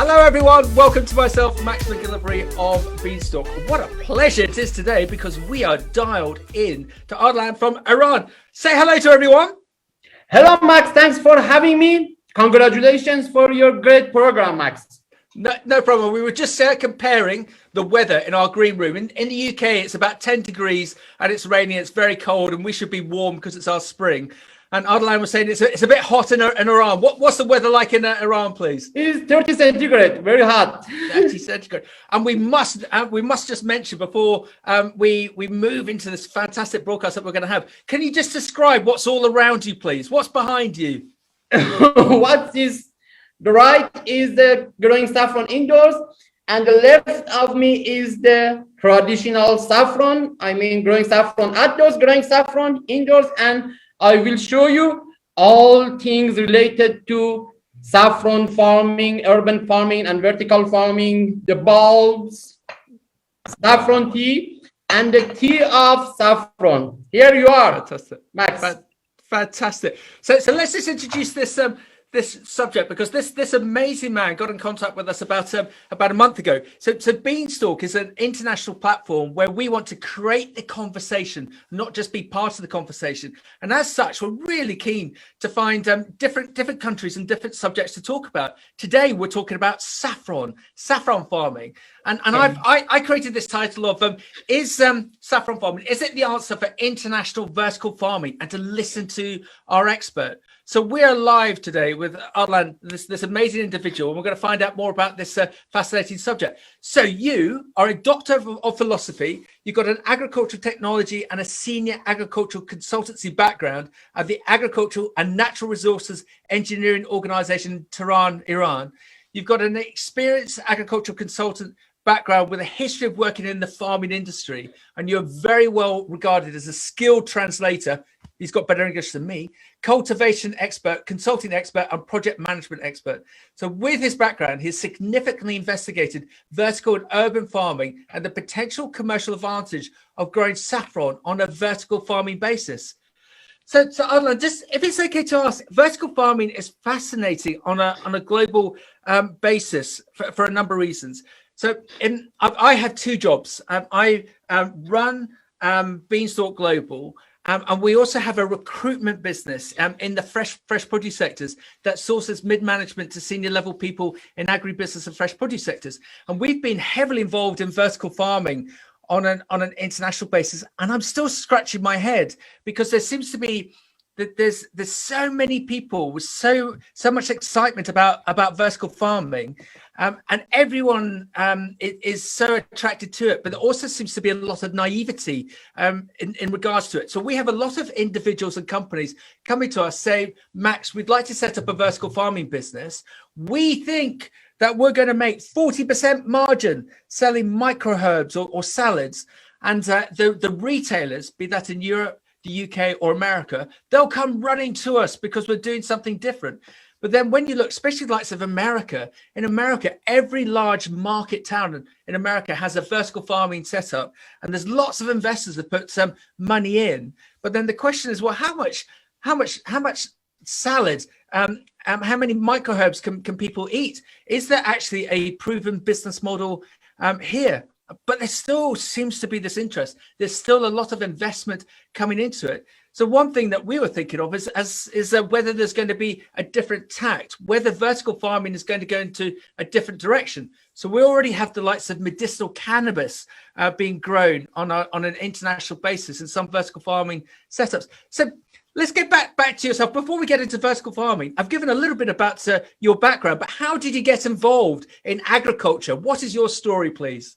Hello everyone, welcome to myself, Max McGillivray of Beanstalk. What a pleasure it is today because we are dialed in to Adlan from Iran. Say hello to everyone. Hello Max, thanks for having me. Congratulations for your great program, Max. No problem. We were just comparing the weather in our green room. In the UK, it's about 10 degrees and it's raining, it's very cold and we should be warm because it's our spring. And Adlan was saying it's a bit hot in Iran. What's the weather like in Iran, please? It's 30 centigrade, very hot. 30 centigrade. And we must just mention before we move into this fantastic broadcast that we're going to have. Can you just describe what's all around you, please? What's behind you? What is the right is the growing saffron indoors, and the left of me is the traditional saffron. I mean, growing saffron outdoors, growing saffron indoors, and I will show you all things related to saffron farming, urban farming, and vertical farming, the bulbs, saffron tea, and the tea of saffron. Here you are, Fantastic. Max. Fantastic. So let's just introduce this subject because this amazing man got in contact with us about a month ago. So Beanstalk is an international platform where we want to create the conversation, not just be part of the conversation. And as such, we're really keen to find different countries and different subjects to talk about. Today, we're talking about saffron farming. And I created this title of is saffron farming, is it the answer for international vertical farming? And to listen to our expert. So we're live today with Adlan, this amazing individual, and we're going to find out more about this fascinating subject. So you are a doctor of philosophy, you've got an agricultural technology and a senior agricultural consultancy background at the Agricultural and Natural Resources Engineering Organization in Tehran, Iran. You've got an experienced agricultural consultant background with a history of working in the farming industry, and you're very well regarded as a skilled translator. He's got better English than me, cultivation expert, consulting expert, and project management expert. So with his background, he's significantly investigated vertical and urban farming and the potential commercial advantage of growing saffron on a vertical farming basis. So Adlan, just if it's okay to ask, vertical farming is fascinating on a global basis for a number of reasons. So I have two jobs. I run Beanstalk Global, and we also have a recruitment business in the fresh produce sectors that sources mid-management to senior level people in agribusiness and fresh produce sectors. And we've been heavily involved in vertical farming on an international basis. And I'm still scratching my head because there seems to be that there's so many people with so much excitement about vertical farming, and everyone is so attracted to it, but there also seems to be a lot of naivety in regards to it. So we have a lot of individuals and companies coming to us saying, Max, we'd like to set up a vertical farming business. We think that we're going to make 40% margin selling microherbs or salads, and the retailers, be that in Europe, the UK or America, they'll come running to us because we're doing something different. But then when you look, especially the likes of America, in America, every large market town in America has a vertical farming setup, and there's lots of investors that put some money in. But then the question is, well, how much salad, how many microherbs can people eat? Is there actually a proven business model here? But there still seems to be this interest. There's still a lot of investment coming into it. So one thing that we were thinking of is whether there's going to be a different tact, whether vertical farming is going to go into a different direction. So we already have the likes of medicinal cannabis being grown on an international basis in some vertical farming setups. So let's get back to yourself. Before we get into vertical farming, I've given a little bit about your background, but how did you get involved in agriculture? What is your story, please?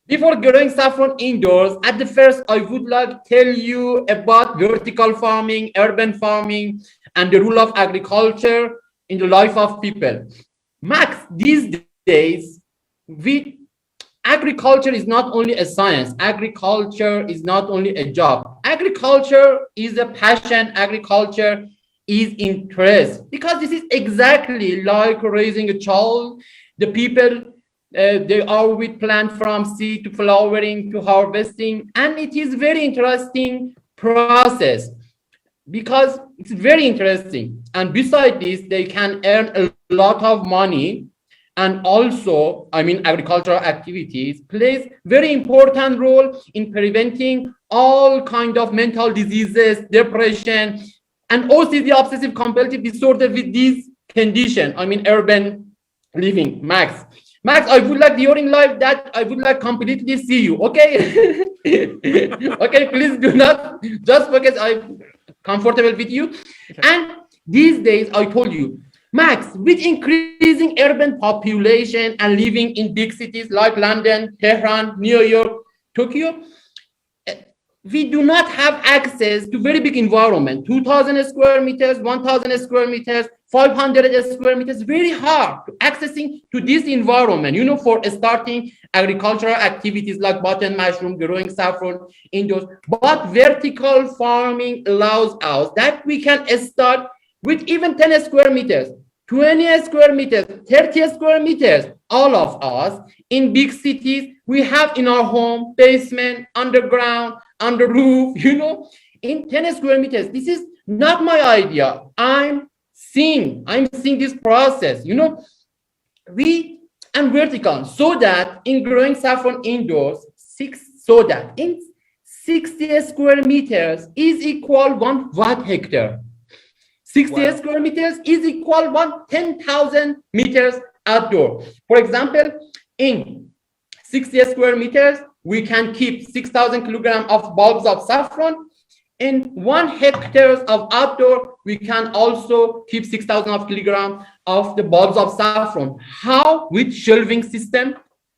Before growing saffron indoors, at the first, I would like to tell you about vertical farming, urban farming, and the role of agriculture in the life of people. Max, these days, agriculture is not only a science. Agriculture is not only a job. Agriculture is a passion. Agriculture is interest, because this is exactly like raising a child. The people they are with plant from seed to flowering to harvesting, and it is very interesting process because it's very interesting. And besides this, they can earn a lot of money and also, I mean, agricultural activities plays very important role in preventing all kind of mental diseases, depression, and OCD, obsessive compulsive disorder with these condition. I mean, urban living. Max, I would like during live that I would like completely see you. Okay. Okay, please do not just because I'm comfortable with you. And these days, I told you, Max, with increasing urban population and living in big cities like London, Tehran, New York, Tokyo, we do not have access to very big environment, 2,000 square meters, 1,000 square meters, 500 square meters, very hard to accessing to this environment, you know, for starting agricultural activities like button mushroom, growing saffron indoors. But vertical farming allows us that we can start with even 10 square meters, 20 square meters, 30 square meters. All of us in big cities, we have in our home, basement, underground, under roof, you know, in 10 square meters. This is not my idea. I'm seeing this process, you know, and vertical, so that in growing saffron indoors, so that in 60 square meters is equal 1 watt hectare. 60 square meters is equal 10,000 meters outdoor. For example, in 60 square meters, we can keep 6,000 kilograms of bulbs of saffron. In 1 hectare of outdoor, we can also keep 6,000 kilograms of the bulbs of saffron. How? With shelving system,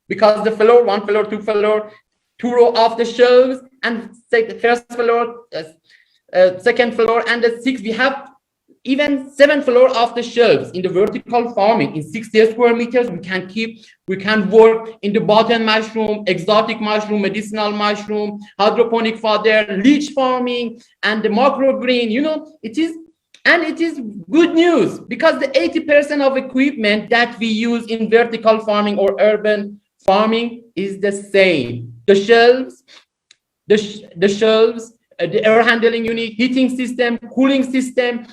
because the floor, 1 floor, 2 floor, 2 row of the shelves, and the first floor, second floor, and the 6, we have even 7 floor of the shelves in the vertical farming. In 60 square meters, we can work in the button mushroom, exotic mushroom, medicinal mushroom, hydroponic fodder, leech farming, and the microgreen. You know, it is good news, because the 80% of equipment that we use in vertical farming or urban farming is the same. The shelves, the air handling unit, heating system, cooling system,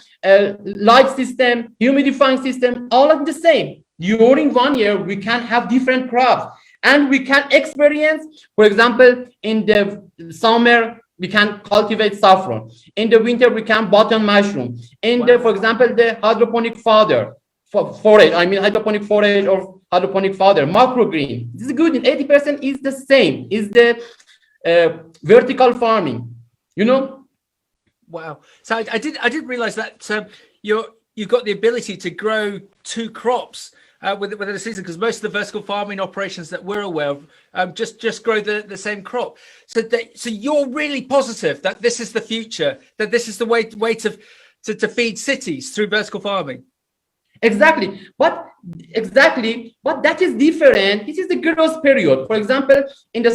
light system, humidifying system, all of the same. During 1 year, we can have different crops, and we can experience, for example, in the summer, we can cultivate saffron. In the winter, we can button mushroom. For example, the hydroponic fodder, forage, I mean hydroponic forage or hydroponic fodder, microgreen. This is good. 80% is the same, is the vertical farming. You know? Wow. So I didn't realize that you've got the ability to grow 2 crops within a season, because most of the vertical farming operations that we're aware of just grow the same crop. So you're really positive that this is the future, that this is the way to feed cities through vertical farming. Exactly, but that is different. This is the growth period. For example, in the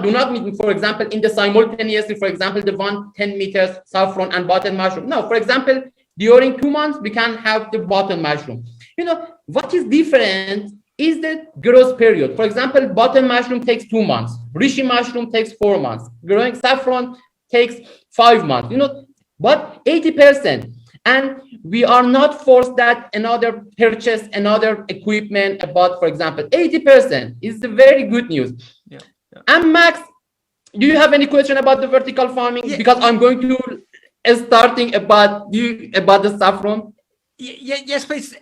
do not mean, for example, in the simultaneously, for example, the 10 meters saffron and button mushroom. No, for example, during 2 months we can have the button mushroom. You know what is different is the growth period. For example, button mushroom takes 2 months. Reishi mushroom takes 4 months. Growing saffron takes 5 months. You know, but 80%. And we are not forced that purchase another equipment, about, for example, 80% is the very good news. Yeah. And Max, do you have any question about the vertical farming? Yeah. Because I'm going to starting about the saffron. Yes, please.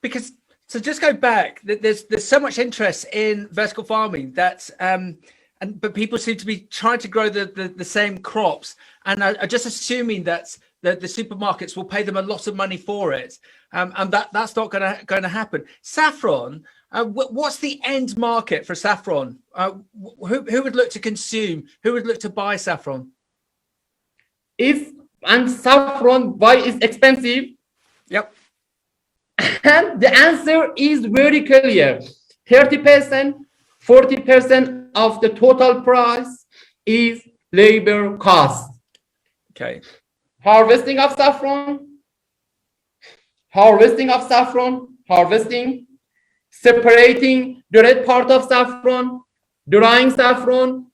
Because so just go back. There's so much interest in vertical farming that but people seem to be trying to grow the same crops, and are just assuming that the supermarkets will pay them a lot of money for it, and that's not going to happen. Saffron, what's the end market for saffron? Who would look to consume? Who would look to buy saffron? Saffron is expensive. Yep. And the answer is very clear. 30%, 40% of the total price is labor cost. Okay. Harvesting, separating the red part of saffron, drying saffron,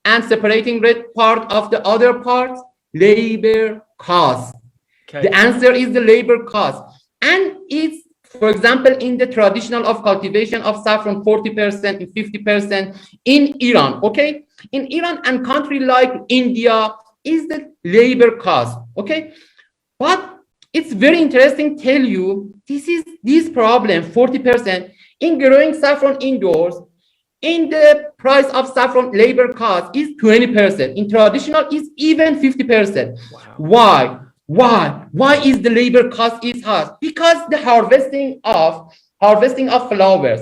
and separating red part of the other parts, labor cost. Okay. The answer is the labor cost. And it's, for example, in the traditional of cultivation of saffron, 40% and 50% in Iran, okay? In Iran and country like India is the labor cost, okay? But it's very interesting tell you, this problem, 40% in growing saffron indoors, in the price of saffron labor cost is 20%. In traditional is even 50%. Wow. Why is the labor cost is high? Because the harvesting of flowers,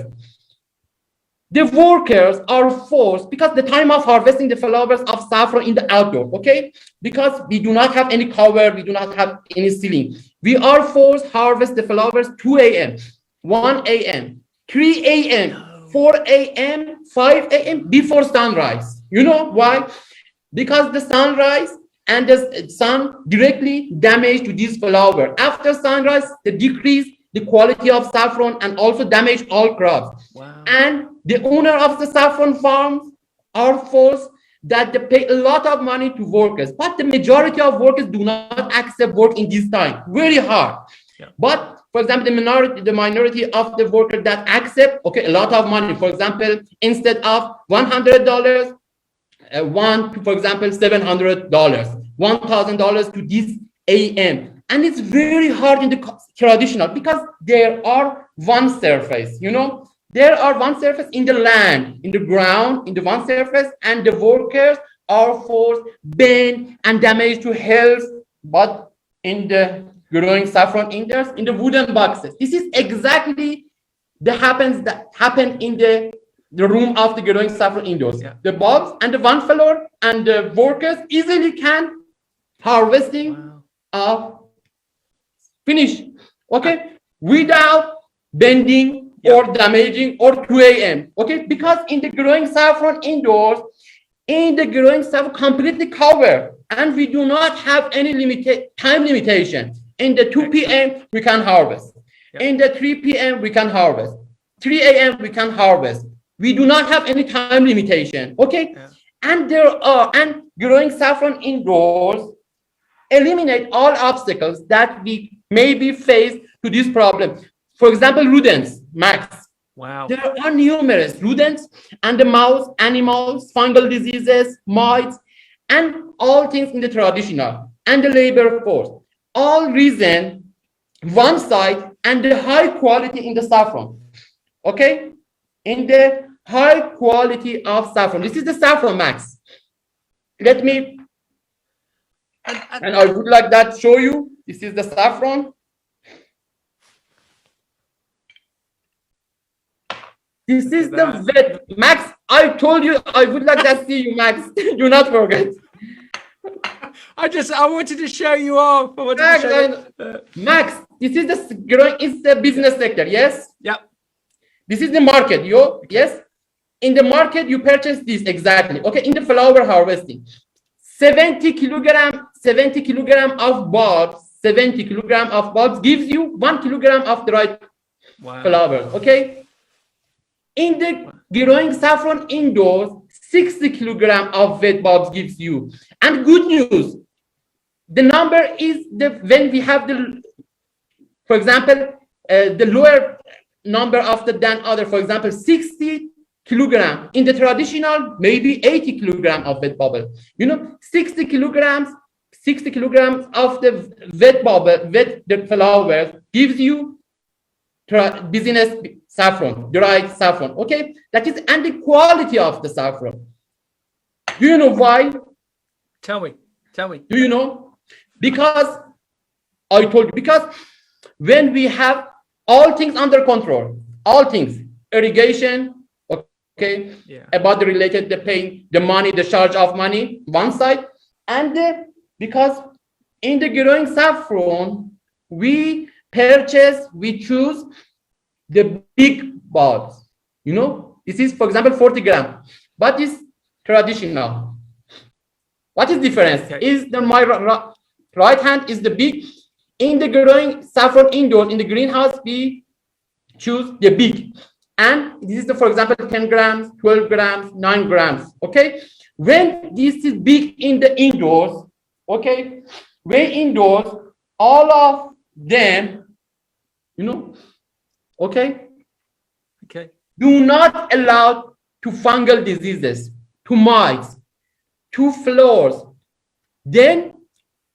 the workers are forced, because the time of harvesting the flowers of saffron in the outdoor, okay? Because we do not have any cover, we do not have any ceiling. We are forced harvest the flowers 2 a.m., 1 a.m., 3 a.m., 4 a.m., 5 a.m. before sunrise. You know why? Because the sunrise and the sun directly damage to this flower. After sunrise, they decrease the quality of saffron and also damage all crops. Wow. And the owner of the saffron farms are forced that they pay a lot of money to workers, but the majority of workers do not accept work in this time. Very hard. Yeah. But for example, the minority of the workers that accept, okay, a lot of money. For example, instead of $100, for example, $700, $1,000 to this AM. And it's very hard in the traditional because there are one surface, you know, there are one surface in the land, in the ground, in the one surface, and the workers are forced, bend, and damage to health. But in the growing saffron indoors, in the wooden boxes, this is exactly that happen in the room of the growing saffron indoors. Yeah. The bulbs and the one floor and the workers easily can harvesting finish, okay, without bending or damaging or 2 a.m. Okay, because in the growing saffron indoors, in the growing saffron completely covered, and we do not have any time limitation. In the 2 p.m. we can harvest. In the 3 p.m. we can harvest. 3 a.m. we can harvest. We do not have any time limitation. Okay, and growing saffron indoors eliminate all obstacles that we maybe face to this problem. For example, rodents, Max. Wow. There are numerous rodents and the mouse, animals, fungal diseases, mites, and all things in the traditional and the labor force. All reason one side and the high quality in the saffron. Okay? In the high quality of saffron. This is the saffron, Max. Let me, and I would like that show you. This is the saffron. This is the vet. Max, I told you I would like that see you, Max. Do not forget. I wanted to show you off. Max, this is the growing, it's the business sector, yes? Yeah. This is the market, yes? In the market, you purchase this exactly. Okay, in the flower harvesting. 70 kilogram of bulbs, 70 kilogram of bulbs gives you 1 kilogram of dried flowers, okay? In the growing saffron indoors, 60 kilogram of wet bulbs gives you. And good news, the number is when we have the, for example, the lower number of than other, for example, 60 kilogram. In the traditional, maybe 80 kilogram of wet bubble. You know, 60 kilograms of the the flowers gives you business saffron, dried saffron, okay? That is, and the quality of the saffron. Do you know why? Tell me. Do you know? Because I told you, because when we have all things under control, all things, irrigation, okay, about the related, the paying, the money, the charge of money, one side, and because in the growing saffron, we choose the big bulbs. You know, this is, for example, 40 grams, but it's traditional. What is difference? Is my right hand is the big. In the growing saffron indoors, in the greenhouse, we choose the big. And this is the, for example, 10 grams, 12 grams, 9 grams, okay? When this is big in the indoors, okay? When indoors, all of them you know, okay? Okay. Do not allow to fungal diseases, to mites, to flowers. Then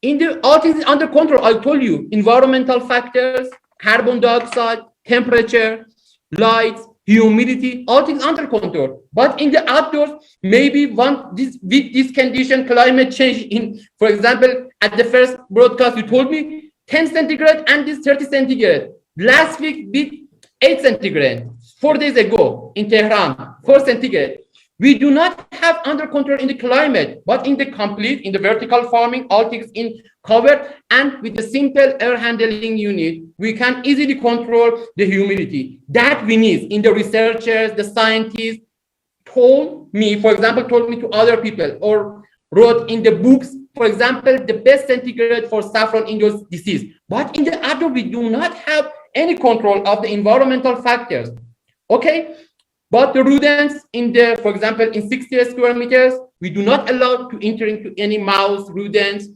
in the all things under control, I told you, environmental factors, carbon dioxide, temperature, lights, humidity, all things under control. But in the outdoors, maybe with this condition, climate change in, for example, at the first broadcast, you told me 10 centigrade and this 30 centigrade. Last week with 8 centigrade, 4 days ago in Tehran, 4 centigrade. We do not have under control in the climate, but in the vertical farming, all things in cover, and with the simple air handling unit, we can easily control the humidity. That we need in the researchers, the scientists told me, for example, told me to other people or wrote in the books, for example, the best centigrade for saffron-induced disease. But in the outdoor, we do not have any control of the environmental factors. Okay? But the rodents in the, for example, in 60 square meters, we do not allow to enter into any mouse, rodents,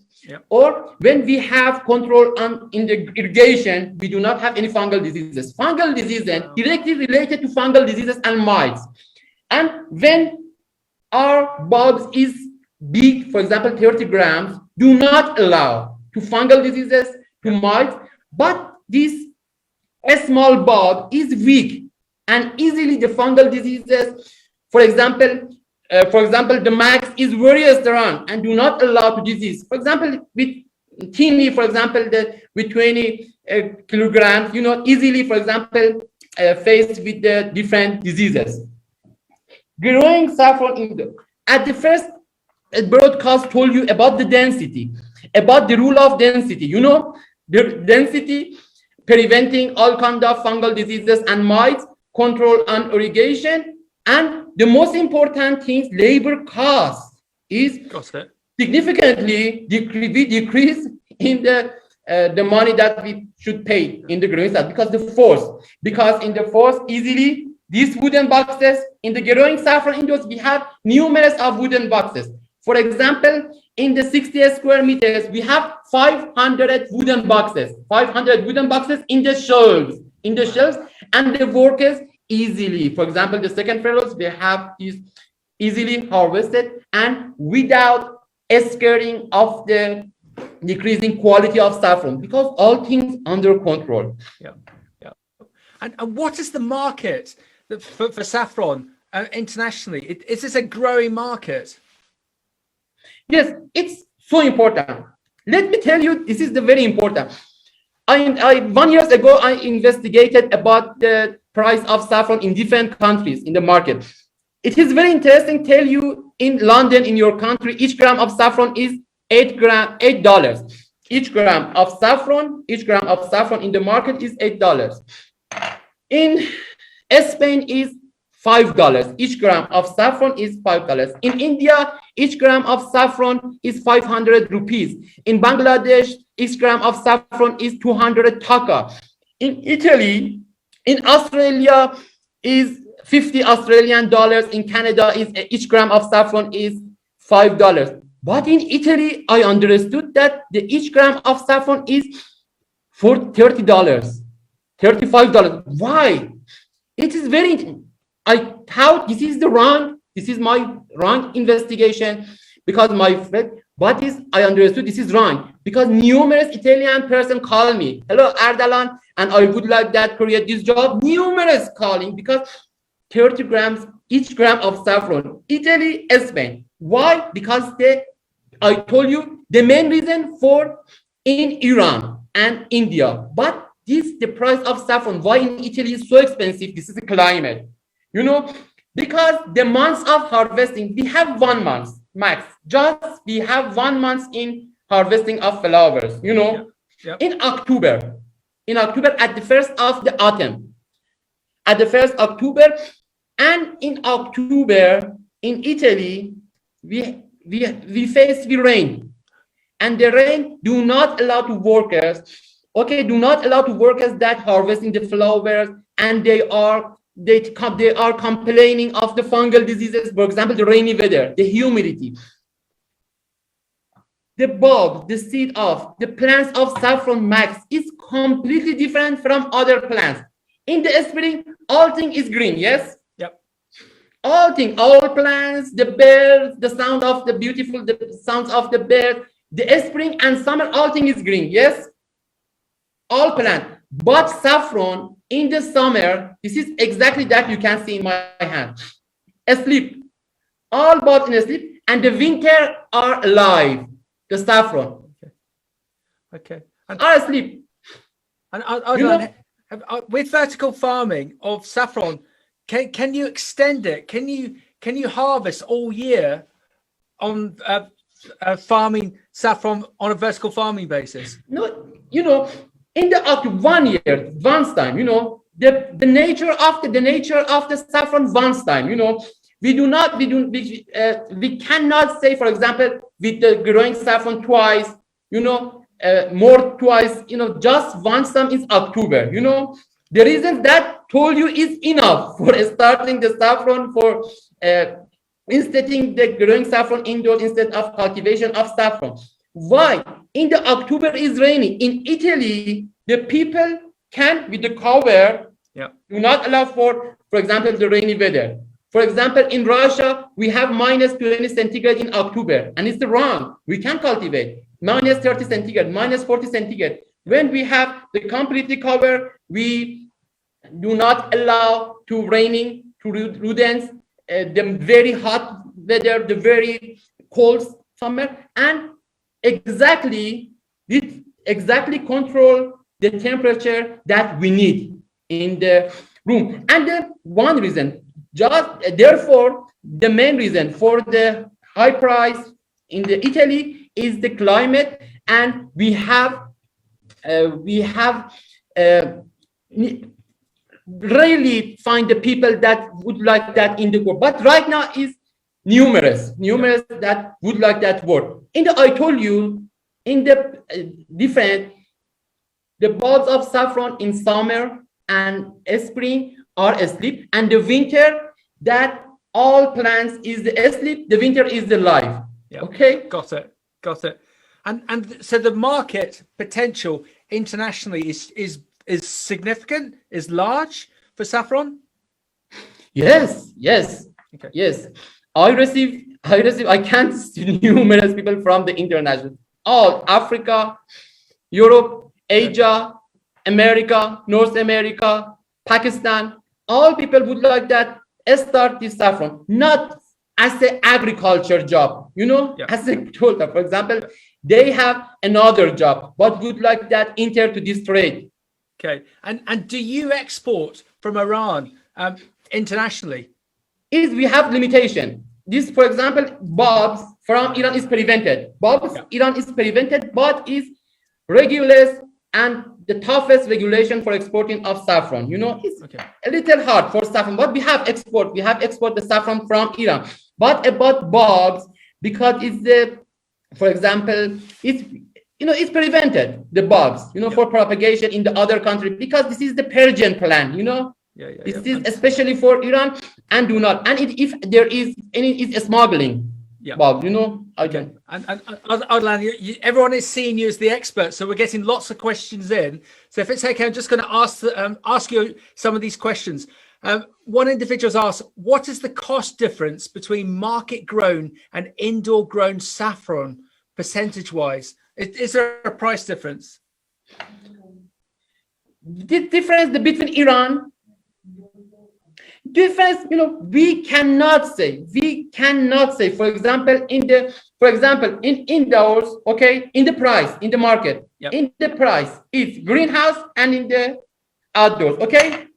or when we have control on in the irrigation, we do not have any fungal diseases. Fungal diseases directly related to fungal diseases and mites. And when our bulbs is big, for example, 30 grams, do not allow to fungal diseases, to mites, but this a small bulb is weak and easily the fungal diseases, for example, the max is very strong and do not allow to disease. For example, with teeny, for example, with 20 kilograms, easily, for example, faced with the different diseases. Growing saffron at the first broadcast told you about the density, about the rule of density. The density preventing all kind of fungal diseases and mites, control on irrigation, and the most important thing, labor cost is significantly decrease in the money that we should pay in the growing saffron because in the force easily these wooden boxes in the growing saffron industry we have numerous of wooden boxes. For example, in the 60 square meters we have 500 wooden boxes in the shelves, and the workers easily, for example, the second fellows, they have is easily harvested and without scaring of the decreasing quality of saffron because all things under control. And what is the market for saffron internationally? Is this a growing market? Yes, it's so important. Let me tell you, this is the very important. 1 year ago, I investigated about the price of saffron in different countries in the market. It is very interesting. Tell you in London, in your country, each gram of saffron is $8. Each gram of saffron in the market is $8. In Spain is $5. Each gram of saffron is $5. In India, each gram of saffron is 500 rupees. In Bangladesh, each gram of saffron is 200 taka. In Italy, in Australia is 50 Australian dollars. In Canada, each gram of saffron is $5. But in Italy, I understood that each gram of saffron is for $30, $35. Why? It is very. I thought this is my wrong investigation because my friend, I understood this is wrong because numerous Italian person call me, hello Ardalan, and I would like that create this job. Numerous calling because 30 grams, each gram of saffron, Italy, Spain. Why? Because I told you the main reason for in Iran and India, but the price of saffron, why in Italy is so expensive? This is the climate. Because the months of harvesting, we have 1 month max. We have 1 month in harvesting of flowers, in October, at the first of the autumn, at the 1st October, and in October in Italy, we face the rain, and the rain do not allow to workers, that harvesting the flowers, and they are complaining of the fungal diseases, for example, the rainy weather, the humidity. the bulb, the seed of, the plants of saffron max is completely different from other plants. In the spring, all thing is green, yes? Yep. All thing, all plants, the birds, the sound of the beautiful, the sounds of the bird, the spring and summer, all thing is green, yes? All plant. But saffron in the summer, this is exactly that you can see in my hand. Asleep. All buds in asleep, and the winter are alive. The saffron Okay. are asleep. And You know- with vertical farming of saffron, can you extend it? Can you harvest all year on farming saffron on a vertical farming basis? No, you know, in the up to 1 year, once time, you know, the nature of the saffron once time, you know, we cannot say, for example, with the growing saffron twice, you know, more twice, you know, just once time is October, you know. The reason that told you is enough for starting the saffron, for insteading the growing saffron indoors instead of cultivation of saffron. Why? In the October is rainy. In Italy, the people can, with the cover, do not allow for example, the rainy weather. For example, in Russia, we have minus 20 centigrade in October, and it's wrong. We can cultivate minus 30 centigrade, minus 40 centigrade. When we have the completely cover, we do not allow to raining, to rodents, the very hot weather, the very cold summer, and exactly control the temperature that we need in the room. And the one reason, therefore, the main reason for the high price in the Italy is the climate, and we have rarely find the people that would like that in the world. But right now is numerous that would like that word. I told you in the the buds of saffron in summer and spring are asleep, and the winter that all plants is asleep, the winter is the life. Okay, got it. And so the market potential internationally is significant, is large for saffron. Yes. Okay. Yes, I can't see numerous people from the international, all Africa, Europe, Asia, America, North America, Pakistan, all people would like that start this saffron, not as an agriculture job, you know, as a told, for example, they have another job, but would like that enter to this trade. Okay, and do you export from Iran internationally? We have limitation. This, for example, bulbs from Iran is prevented. Iran is prevented, but is regulated, and the toughest regulation for exporting of saffron. You know, it's a little hard for saffron, but we have export the saffron from Iran. But about bulbs, because it's for example, it's prevented, the bulbs, for propagation in the other country, because this is the Persian plant, this is especially for Iran, and do not, and if there is any smuggling. Bulb, Okay. And Ardalan, everyone is seeing you as the expert, so we're getting lots of questions in. So if it's okay, I'm just going to ask you some of these questions. One individual's asked, what is the cost difference between market grown and indoor grown saffron percentage wise? Is there a price difference? The difference between Iran, we cannot say, for example, in indoors, okay, in the price, in the market, in the price, it's greenhouse, and in the outdoors, okay,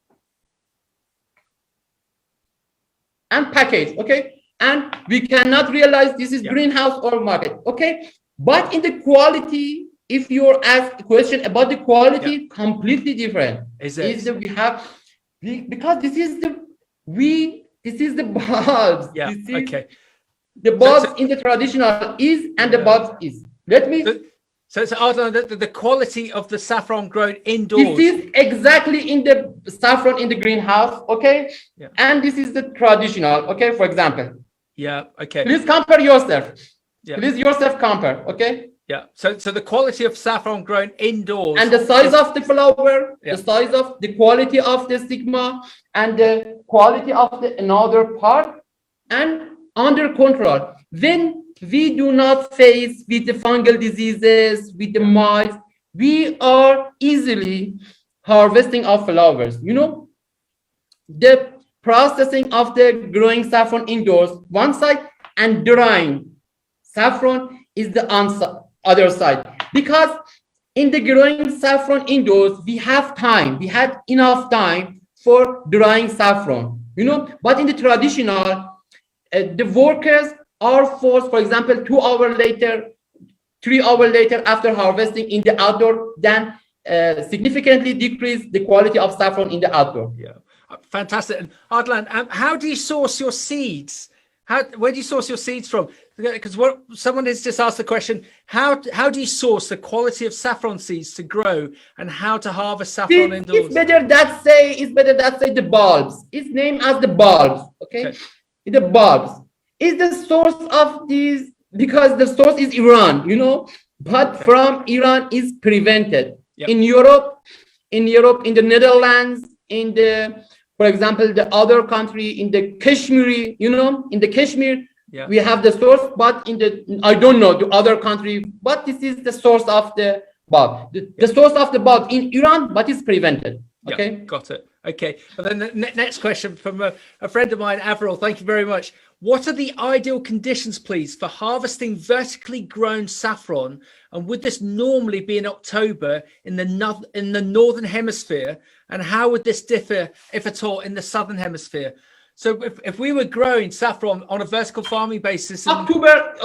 and package, okay, and we cannot realize this is greenhouse or market, okay, but in the quality, if you're asked a question about the quality, completely different. Is it? Because this is the bulbs. Okay. The bulbs in the traditional is, and the bulbs is. Let me. So Ardalan, the quality of the saffron grown indoors. This is exactly in the saffron in the greenhouse, okay? And this is the traditional, okay? For example. Okay. Please compare yourself. Yeah. Please yourself compare, okay? Yeah. So the quality of saffron grown indoors And the size of the flower, Yeah. the size of the quality of the stigma, and the quality of the another part, and under control. When we do not face with the fungal diseases, with the mites, we are easily harvesting of flowers. You know, the processing of the growing saffron indoors, one side, and drying saffron is the other side. Because in the growing saffron indoors, we have time, we had enough time for drying saffron, you know, but in the traditional, the workers are forced, for example, 2 hours later, 3 hours later after harvesting in the outdoor, then significantly decrease the quality of saffron in the outdoor. Yeah, fantastic. And Adlan, how do you source your seeds? Where do you source your seeds from? Because what someone has just asked the question: how do you source the quality of saffron seeds to grow and how to harvest saffron indoors? It's better that say the bulbs. It's named as the bulbs. Okay, the bulbs is the source of these because the source is Iran, you know, but from Iran is prevented. Yep. In Europe, in the Netherlands, in the, for example, the other country, in the Kashmir, you know, in the Kashmir, yeah, we have the source, but in the, I don't know, the other country, but this is the source of the bulb. The source of the bulb in Iran, but it's prevented. Okay. Yeah, got it. Okay. But then the next question from a friend of mine, Avril, thank you very much. What are the ideal conditions, please, for harvesting vertically grown saffron? And would this normally be in October in the northern hemisphere? And how would this differ, if at all, in the southern hemisphere? So if we were growing saffron on a vertical farming basis, October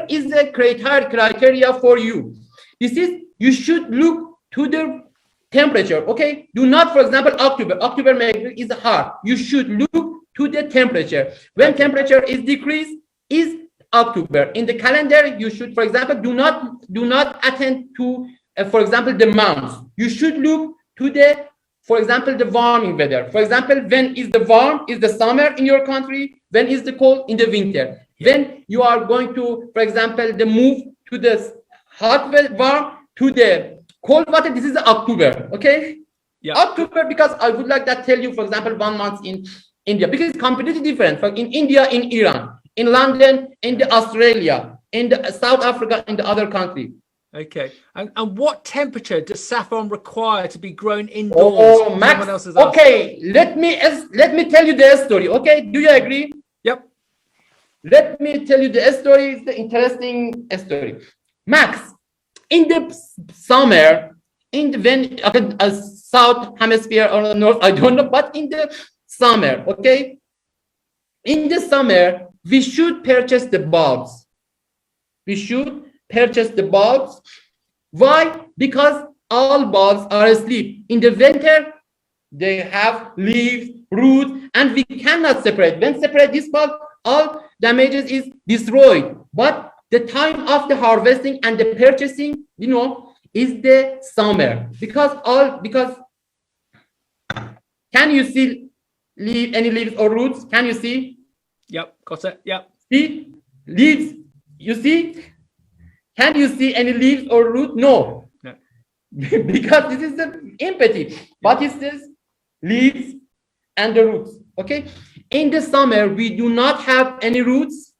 is the criteria for you. This is, you should look to the temperature. Okay, do not, for example, October is hard. You should look to the temperature. When temperature is decreased, is October. In the calendar, you should, for example, do not attend to, for example, the months. You should look to the, for example, the warming weather. For example, when is the warm, is the summer in your country? When is the cold? In the winter. When you are going to, for example, the move to the hot warm to the cold water, this is October. Okay. Yeah. October, because I would like that tell you, for example, 1 month in India, because it's completely different. In India, in Iran, in London, in the Australia, in the South Africa, in the other country. Okay. And what temperature does saffron require to be grown indoors? Oh, Max. Okay, let me tell you the story. Okay, do you agree? Yep. Let me tell you the story. It's the interesting story. Max, in the summer, when South Hemisphere or North, I don't know, but in the summer, okay, in the summer, we should purchase the bulbs. We should purchase the bulbs. Why? Because all bulbs are asleep. In the winter, they have leaves, roots, and we cannot separate. When separate this bulb, all damages is destroyed. But the time of the harvesting and the purchasing, you know, is the summer. Because can you see any leaves or roots? Can you see? Yep, got it. Yep. See leaves. You see? Can you see any leaves or root? No. Because this is the empathy. What is this? Leaves and the roots. Okay. In the summer, we do not have any roots,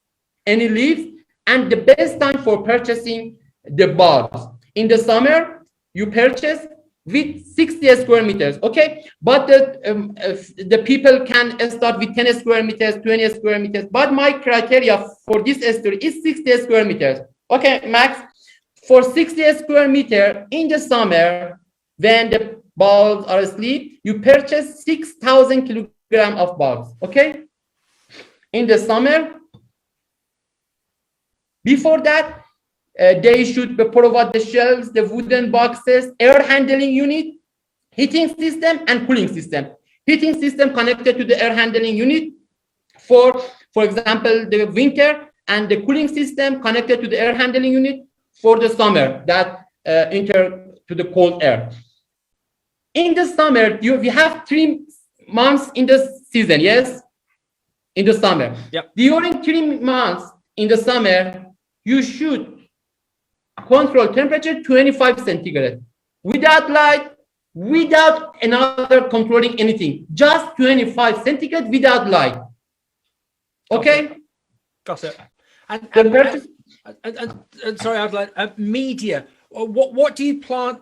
any leaves, and the best time for purchasing the bulbs. In the summer, you purchase with 60 square meters. Okay. But the people can start with 10 square meters, 20 square meters. But my criteria for this story is 60 square meters. Okay, Max, for 60 square meter in the summer, when the bulbs are asleep, you purchase 6,000 kilograms of bulbs. Okay, in the summer. Before that, they should provide the shelves, the wooden boxes, air handling unit, heating system, and cooling system. Heating system connected to the air handling unit for example, the winter, and the cooling system connected to the air handling unit for the summer that enter to the cold air. In the summer, we have 3 months in the season, yes? In the summer. Yep. During 3 months in the summer, you should control temperature 25 centigrade without light, without another controlling anything, just 25 centigrade without light. Okay. Got it. And, The and, purchase- and sorry, I'd like media. What do you plant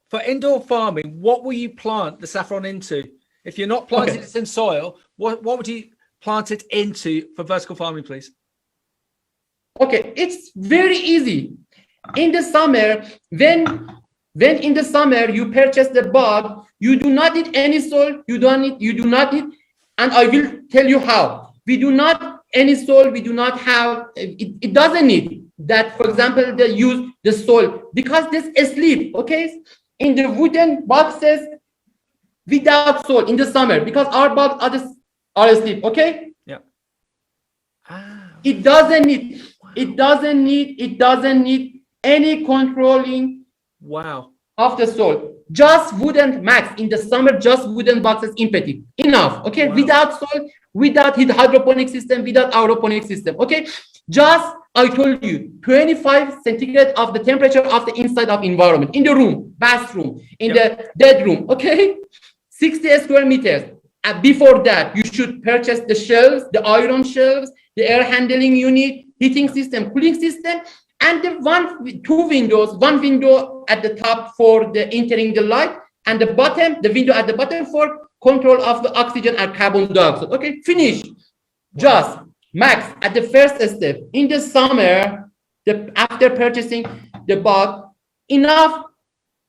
for indoor farming? What will you plant the saffron into? If you're not planting it in soil, what would you plant it into for vertical farming, please? Okay, it's very easy. In the summer, when in the summer you purchase the bulb, you do not need any soil. You do not need, and I will tell you how. We do not any soil. We do not have. It doesn't need that. For example, they use the soil because this asleep. Okay, in the wooden boxes without soil in the summer because our bulbs are asleep. Okay. Yeah. Ah. It doesn't need. It doesn't need any controlling Wow. of the soil. Just wooden, max in the summer, just wooden boxes empty. Enough. Okay. Wow. Without soil, without hydroponic system, without aeroponic system. Okay. Just I told you 25 centigrade of the temperature of the inside of environment in the room, bathroom, in the bedroom. Okay. 60 square meters. Before that, you should purchase the shelves, the iron shelves, the air handling unit, heating system, cooling system, and the two windows, one window at the top for the entering the light, and the window at the bottom for control of the oxygen and carbon dioxide. Okay, finish. Just max at the first step in the summer, after purchasing the bulb, enough.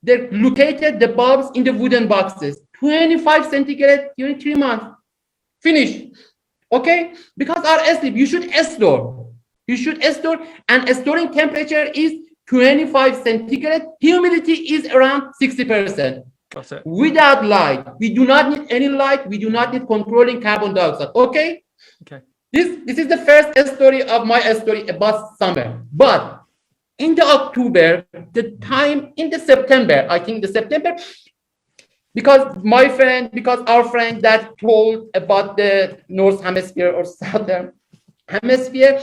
They located the bulbs in the wooden boxes, 25 centigrade during 3 months. Finish. Okay, because our asleep, you should store. You should store, and storing temperature is 25 centigrade. Humidity is around 60%. Got it. Without light, we do not need any light. We do not need controlling carbon dioxide. Okay. Okay. This is the first story of my story about summer. But in the October, the time in the September, I think the September, because our friend that told about the North Hemisphere or Southern Hemisphere,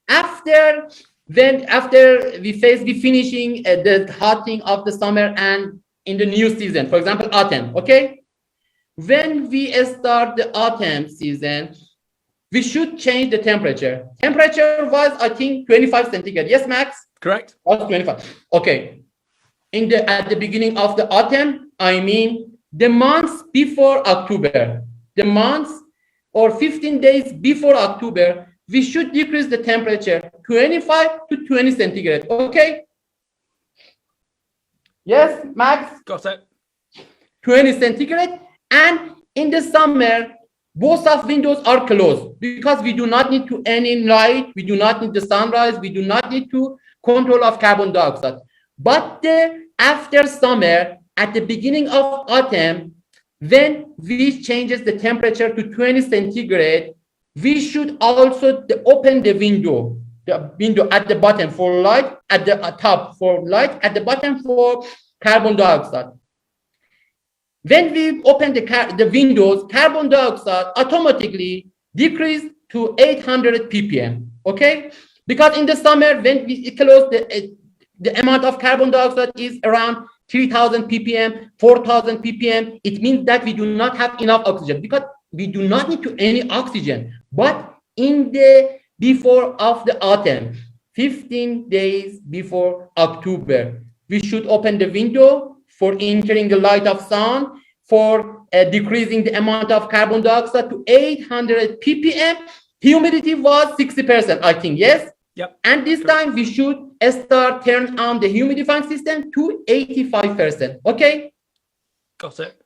after we finishing the hot thing of the summer and in the new season, for example, autumn. Okay, when we start the autumn season, we should change the temperature. Temperature was, I think, 25 centigrade. Yes, Max? Correct. Was 25. Okay. At the beginning of the autumn, I mean the months before October, the months or 15 days before October, we should decrease the temperature 25 to 20 centigrade. Okay? Yes, Max? Got it. 20 centigrade. And in the summer, both of windows are closed because we do not need to any light, we do not need the sunrise, we do not need to control of carbon dioxide. But after summer, at the beginning of autumn, when we changes the temperature to 20 centigrade, we should also open the window at the bottom for light, at the top for light, at the bottom for carbon dioxide. When we open the windows, carbon dioxide automatically decrease to 800 ppm. Okay, because in the summer when we close the amount of carbon dioxide is around 3000 ppm, 4000 ppm. It means that we do not have enough oxygen because we do not need to any oxygen. But in the before of the autumn, 15 days before October, we should open the window for entering the light of sun, for decreasing the amount of carbon dioxide to 800 ppm. Humidity was 60%, I think, yes? Yep. And this time we should start turn on the humidifying system to 85%, okay? Got it.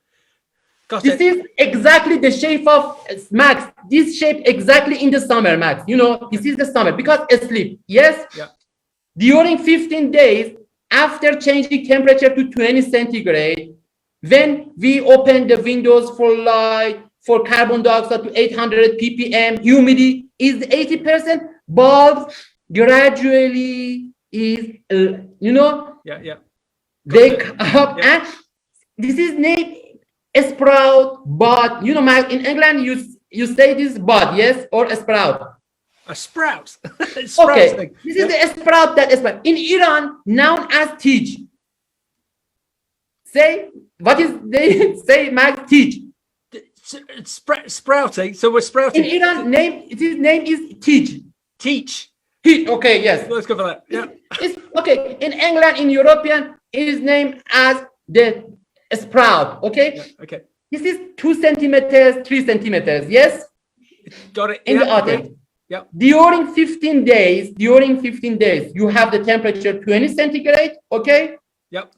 Got This it. is exactly the shape of Max. This shape exactly in the summer, Max. You know, this is the summer because asleep, yes? Yeah. During 15 days, after changing temperature to 20 centigrade, when we open the windows for light, for carbon dioxide to 800 ppm, humidity is 80%, bulbs gradually is, Yeah. wake up. And this is named sprout, bud. In England, you say this bud, yes, or sprout. A sprout. Sprouts Okay, thing. this is the sprout that is in Iran known as teach. Say what is they say, Max? Teach. Sprouting. So we're sprouting. In Iran, his name is teach. Teach. Teach. Okay, yes. Let's go for that. Yeah. It's okay. In England, in European, it is named as the sprout. Okay. Yeah, okay. This is 2 centimeters, 3 centimeters. Yes. Got it. In Yeah, the autumn. Yeah. During 15 days, you have the temperature 20 centigrade. Okay. Yep.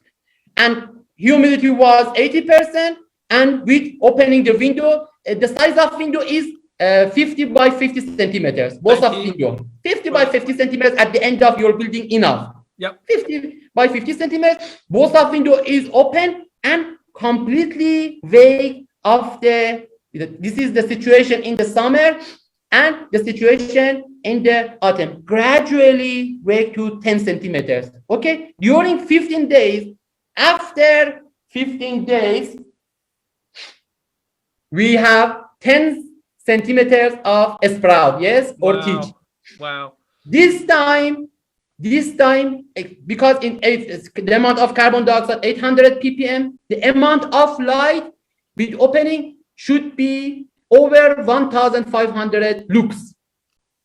And humidity was 80%. And with opening the window, the size of window is 50 by 50 centimeters. Both of window 50 by 50 centimeters at the end of your building enough. Yep. 50 by 50 centimeters. Both of window is open and completely vague of the. This is the situation in the summer and the situation in the autumn. Gradually wake to 10 centimeters. Okay. During 15 days, after 15 days, we have 10 centimeters of sprout, yes, or Wow. teach. Wow. This time, because it's the amount of carbon dioxide 800 ppm, the amount of light with opening should be over 1,500 lux.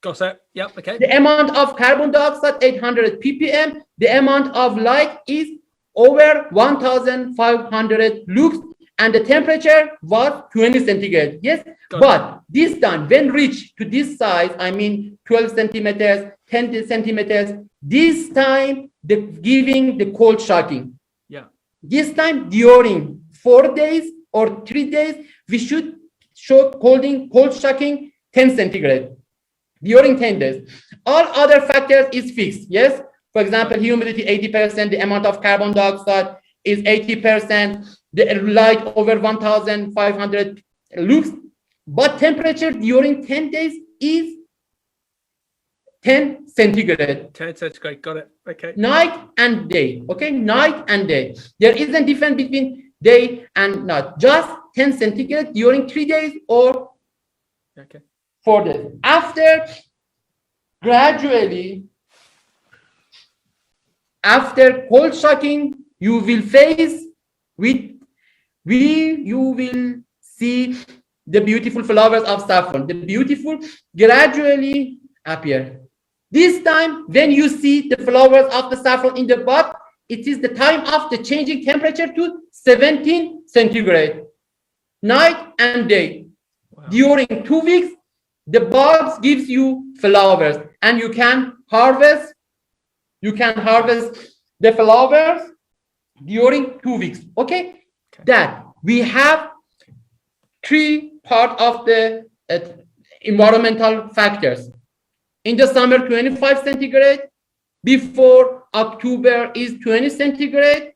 Got it. Yep. Okay. The amount of carbon dioxide 800 ppm, the amount of light is over 1,500 lux, and the temperature was 20 centigrade. Yes, but this time when reached to this size, I mean 12 centimeters, 10 centimeters, this time giving the cold shocking. Yeah. This time during 4 days or 3 days, we should show cold shocking 10 centigrade. During 10 days. All other factors is fixed. Yes. For example, humidity 80%, the amount of carbon dioxide is 80%, the light over 1,500 lux, but temperature during 10 days is 10 centigrade. 10 centigrade. Got it. Okay. Night and day. Okay, night and day. There isn't difference between day and night. Just 10 centigrade during 3 days or Okay. 4 days. After gradually, after cold shocking, you will face with you will see the beautiful flowers of saffron. The beautiful gradually appear. This time, when you see the flowers of the saffron in the bud, it is the time of the changing temperature to 17 centigrade, night and day. Wow. During 2 weeks, the bulbs gives you flowers, and you can harvest. You can harvest the flowers during 2 weeks. Okay, that we have 3 part of the environmental factors. In the summer, 25 centigrade. Before October is 20 centigrade,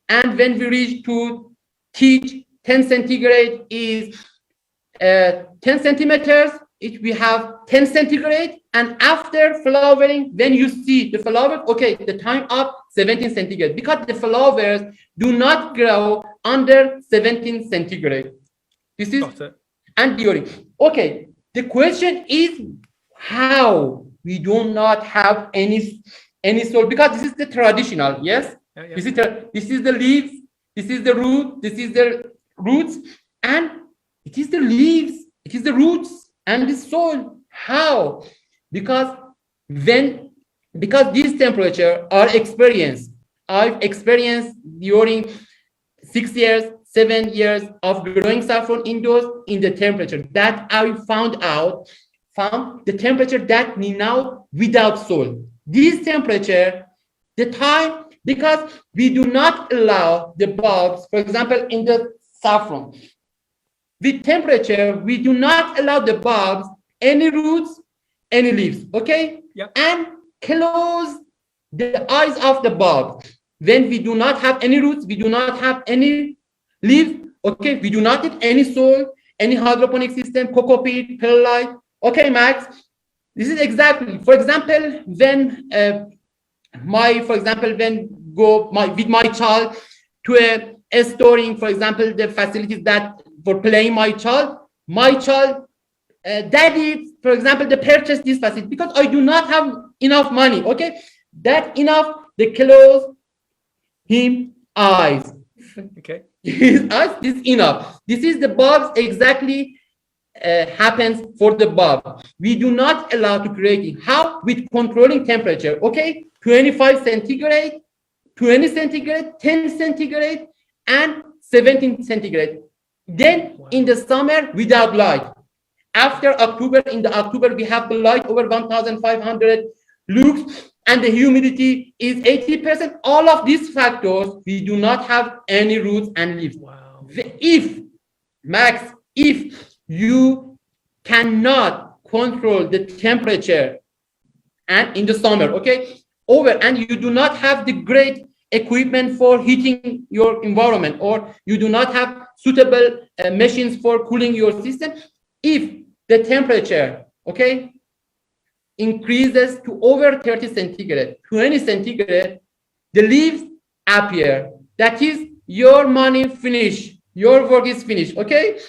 and when we reach to teach 10 centigrade is 10 centimeters. We have 10 centigrade, and after flowering, when you see the flowers, okay, the time of 17 centigrade, because the flowers do not grow under 17 centigrade. This is and during. Okay, the question is how we do not have any soil, because this is the traditional. Yes, yeah. This is the leaves, this is the root, this is the roots, and it is the leaves, it is the roots and the soil. How? Because this temperature I've experienced during 6 years, 7 years of growing saffron indoors in the temperature that I found the temperature that now without soil. This temperature, the time, because we do not allow the bulbs, for example, in the saffron, with temperature, we do not allow the bulbs any roots, any leaves, okay? Yep. And close the eyes of the bulb. When we do not have any roots, we do not have any leaves, okay? We do not need any soil, any hydroponic system, coco peat, perlite. Okay, Max, this is exactly, for example, when with my child to a storing, for example, the facilities that for playing my child daddy, for example, they purchase this facility because I do not have enough money. Okay, that enough, they close him eyes. Okay. His eyes is enough. This is the bulbs exactly happens for the bulb. We do not allow to create it. How? With controlling temperature. Okay, 25 centigrade, 20 centigrade, 10 centigrade, and 17 centigrade. Then in the summer without light. After October, in the October we have the light over 1,500 lux and the humidity is 80%. All of these factors, we do not have any roots and leaves. Wow. If, Max, if you cannot control the temperature and in the summer, okay, and you do not have the great equipment for heating your environment, or you do not have suitable machines for cooling your system, if the temperature, okay, increases to over 30 centigrade, 20 centigrade, the leaves appear. That is, your money finished, your work is finished, okay?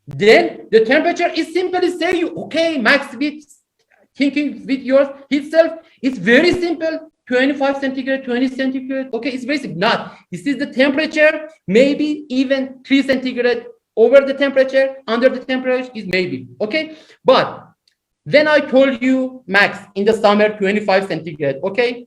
Then the temperature is simply say you, okay, Max, with thinking with your itself, it's very simple, 25 centigrade, 20 centigrade, okay, it's basic. Not, this is the temperature, maybe even 3 centigrade over the temperature, under the temperature is maybe, okay? But when I told you, Max, in the summer, 25 centigrade, okay?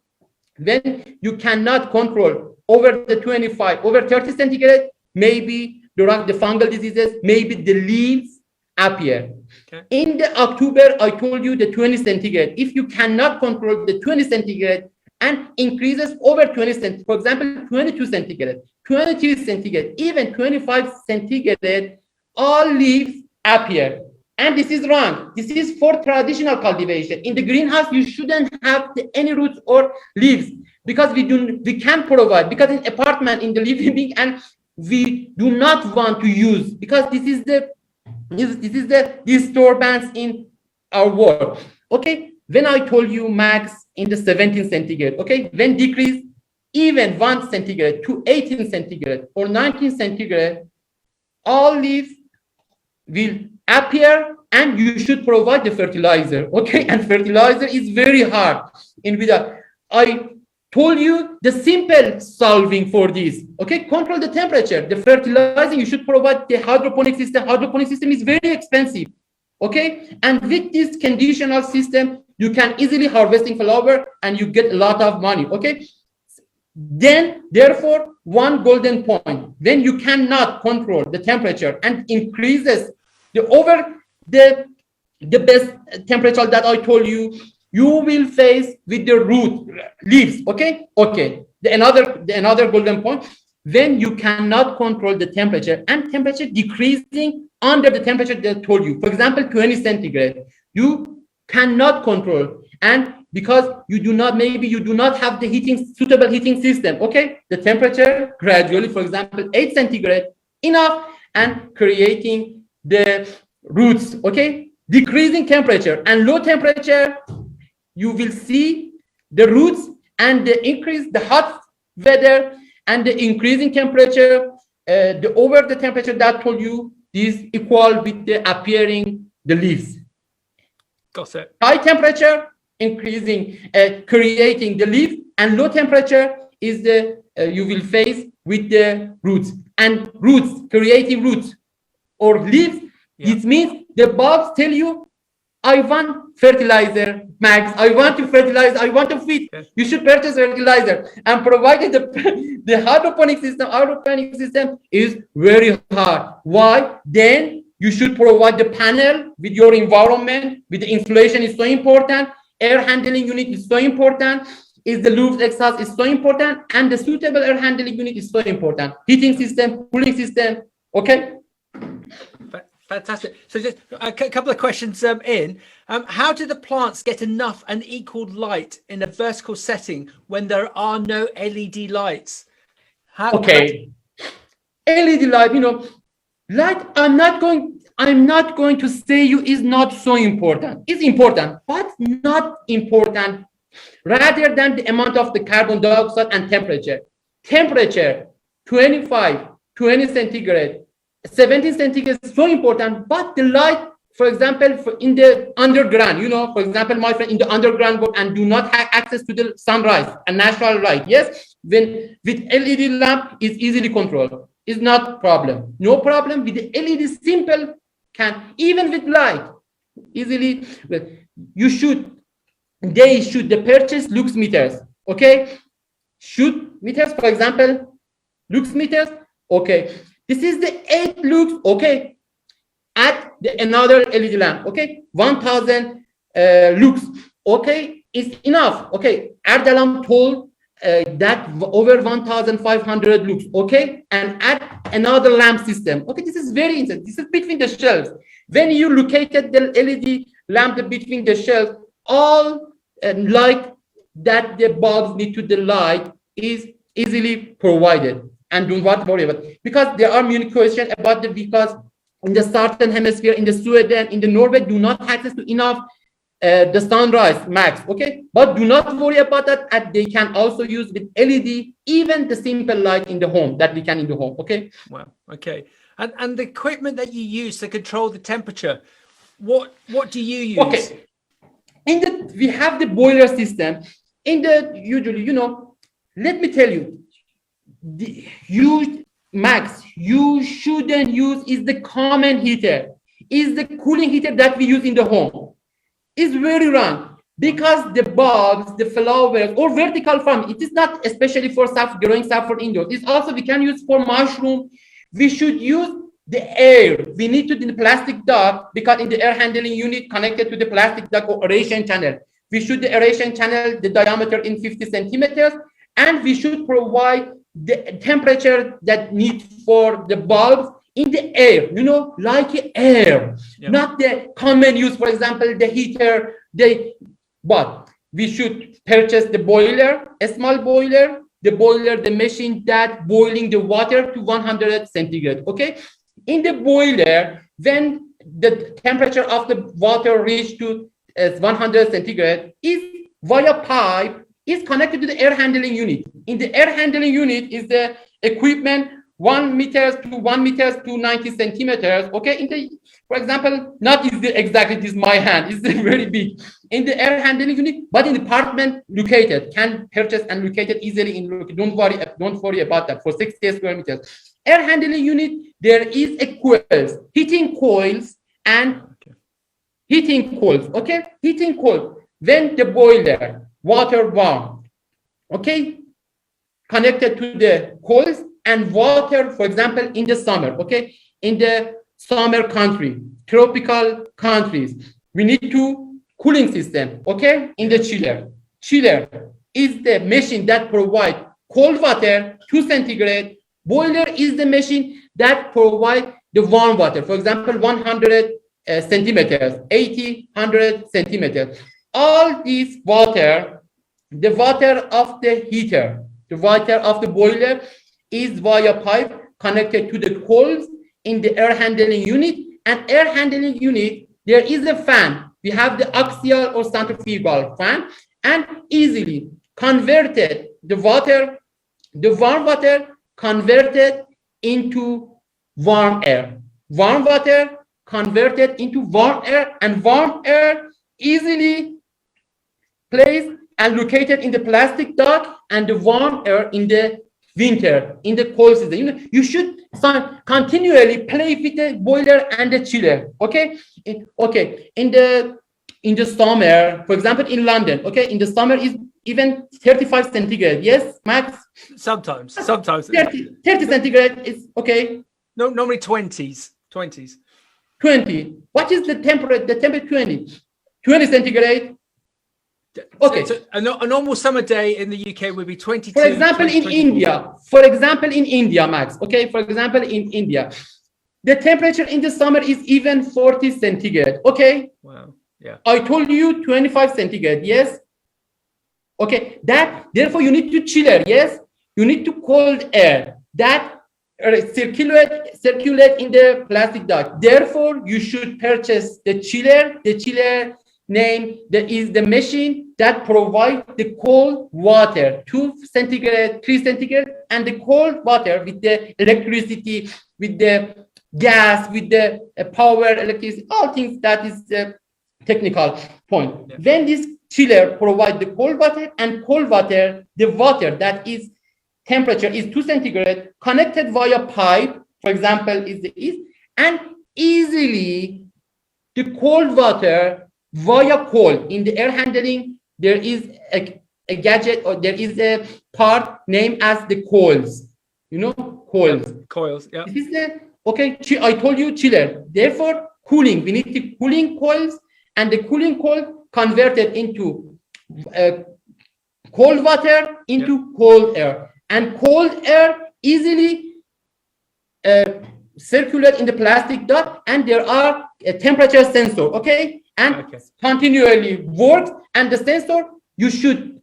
When you cannot control over the 25, over 30 centigrade, maybe during the fungal diseases, maybe the leaves appear. Okay. In the October, I told you the 20 centigrade. If you cannot control the 20 centigrade and increases over 20 centigrade, for example, 22 centigrade, 23 centigrade, even 25 centigrade, all leaves appear. And this is wrong. This is for traditional cultivation. In the greenhouse, you shouldn't have any roots or leaves because we can't provide, because in apartment, in the living, and we do not want to use, because this is the disturbance in our world. Okay, when I told you, Max, in the 17 centigrade, okay, when decrease even 1 centigrade to 18 centigrade or 19 centigrade, all leaves will appear and you should provide the fertilizer, okay? And fertilizer is very hard in without. I told you the simple solving for this, okay? Control the temperature. The fertilizing, you should provide the hydroponic system. Hydroponic system is very expensive, okay? And with this conditional system, you can easily harvesting flower and you get a lot of money, okay? Then, therefore, one golden point, when you cannot control the temperature and increases over the best temperature that I told you, you will face with the root leaves, okay? Okay, another golden point, when you cannot control the temperature and temperature decreasing under the temperature that I told you, for example, 20 centigrade, you cannot control, and because you do not have the suitable heating system, okay? The temperature gradually, for example, 8 centigrade, enough, and creating the roots, okay? Decreasing temperature and low temperature, you will see the roots and the hot weather and the increasing temperature, over the temperature that I told you, is equal with the appearing the leaves. Got it. High temperature, increasing, creating the leaf, and low temperature is the you will face with the roots. And roots, creating roots or leaves, it means the bulbs tell you, I want fertilizer, Max, I want to fertilize, I want to feed. You should purchase fertilizer. And provided the hydroponic system is very hard. Why? Then you should provide the panel with your environment, with the insulation is so important, air handling unit is so important, is the loop exhaust is so important, and the suitable air handling unit is so important. Heating system, cooling system, okay? Fantastic. So just a couple of questions in. How do the plants get enough and equal light in a vertical setting when there are no LED lights? LED light, light, I'm not going to say you is not so important. It's important, but not important rather than the amount of the carbon dioxide and temperature. Temperature, 25, 20 centigrade, 17 centigrade is so important, but the light for example, in the underground, for example, my friend in the underground work and do not have access to the sunrise and natural light. Yes, when with LED lamp is easily controlled. Is not problem. No problem with the LED. Simple can even with light easily. They should purchase lux meters. Okay, should meters, for example, lux meters. Okay, this is the 8 lux. Okay, at another LED lamp. Okay, 1000 lux. Okay, it's enough. Okay, Erdalam told that over 1500 lux. Okay, and add another lamp system. Okay, this is very interesting. This is between the shelves. When you located the LED lamp between the shelves, all light that the bulbs need to the light is easily provided. And don't worry about it. Because there are many questions about the, because in the southern hemisphere, in the Sweden, in the Norway, do not have access to enough the sunrise max. Okay, but do not worry about that. And they can also use with LED, even the simple light in the home that we can in the home. Okay. Wow. Okay. And the equipment that you use to control the temperature, what do you use? Okay. We have the boiler system. Usually, let me tell you, you shouldn't use is the common heater, is the cooling heater that we use in the home. Is very wrong, because the bulbs, the flowers, or vertical farm, it is not especially for growing saffron indoors. It's also we can use for mushroom. We should use the air. We need to do the plastic duct, because in the air handling unit connected to the plastic duct or aeration channel. We should the aeration channel, the diameter in 50 centimeters, and we should provide the temperature that need for the bulbs in the air, like air, not the common use, for example, the heater, but we should purchase the boiler, a small boiler, the machine that boiling the water to 100 centigrade, okay? In the boiler, when the temperature of the water reach to 100 centigrade, is via pipe, is connected to the air handling unit. In the air handling unit is the equipment 1 meters to 1 meters to 90 centimeters. Okay, for example, not is exactly this my hand, it's very big. In the air handling unit, but in the apartment located, can purchase and located easily in. Don't worry about that. For 60 square meters, air handling unit, there is a coils, heating coils and heating coils. Okay, heating coil. When the boiler water warm, okay, connected to the coils and water, for example, in the summer, okay, in the summer country, tropical countries, we need to cooling system, okay, in the chiller. Chiller is the machine that provide cold water 2 centigrade. Boiler is the machine that provide the warm water, for example, 100 centimeters, 80, 100 centimeters. All this water, the water of the heater, the water of the boiler is via pipe connected to the coils in the air handling unit. And air handling unit, there is a fan. We have the axial or centrifugal fan, and easily converted the water, the warm water converted into warm air. Warm water converted into warm air, and warm air easily placed and located in the plastic duct, and the warm air in the winter in the cold season. You should continually play with the boiler and the chiller. Okay, in the summer, for example, in London, okay, in the summer is even 35 centigrade. Yes, Max. Sometimes 30 centigrade is okay. No, normally 20s. 20. What is the temperature? The temperature 20 centigrade. Okay. So a normal summer day in the UK would be 22. For example, in India, Max. Okay, for example, in India, the temperature in the summer is even 40 centigrade. Okay. Wow. Yeah. I told you 25 centigrade. Yes. Okay. Therefore you need to chiller. Yes. You need to cold air that circulate in the plastic duct. Therefore, you should purchase the chiller. The chiller name that is the machine that provides the cold water 2 centigrade, 3 centigrade, and the cold water with the electricity, with the gas, with the power, electricity, all things that is the technical point. Yeah. Then this chiller provides the cold water, and cold water, the water that is temperature is 2 centigrade, connected via pipe, for example, is the east, and easily the cold water via cold. In the air handling, there is a gadget, or there is a part named as the coils. You know, coils. Coils, yeah. This is the, okay, I told you chiller. Therefore, cooling. We need the cooling coils, and the cooling coil converted into cold water into cold air. And cold air easily circulate in the plastic dot, and there are a temperature sensor, okay? And continually works, and the sensor, you should